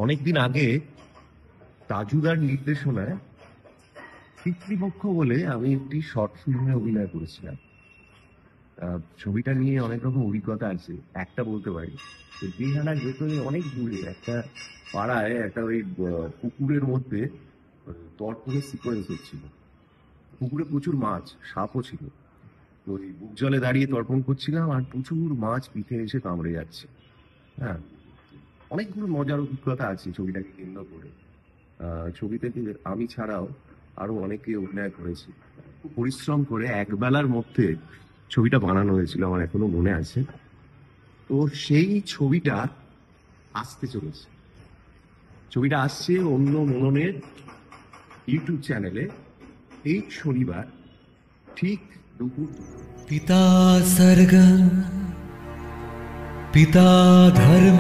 অনেকদিন আগে তাজুদার নির্দেশনায় পিতৃপক্ষ বলে আমি একটি শর্ট ফিল্মে অভিনয় করেছিলাম। ছবিটা নিয়ে অনেক রকম অভিজ্ঞতা আছে, একটা বলতে পারি। তো দিনহাটার ভেতরে অনেক দূরে একটা পাড়ায় একটা ওই পুকুরের মধ্যে তর্পণের সিকোয়েন্স হচ্ছিল। পুকুরে প্রচুর মাছ, সাপও ছিল। তো ওই বুক জলে দাঁড়িয়ে তর্পণ করছিলাম আর প্রচুর মাছ পিঠে এসে কামড়ে যাচ্ছে। হ্যাঁ, অনেকগুলো মজার অভিজ্ঞতা আছে ছবিটাকে কেন্দ্র করে। ছবিতে আমি ছাড়াও আরো অনেকে অভিনয় করেছে। খুব পরিশ্রম করে একবেলার মধ্যে ছবিটা বানানো হয়েছিল, আমার এখনো মনে আছে। তো সেই ছবিটা আসতে চলেছে। ছবিটা আসছে অন্য মননের ইউটিউব চ্যানেলে এই শনিবার ঠিক দুপুর। पिता सर्ग पिता धर्म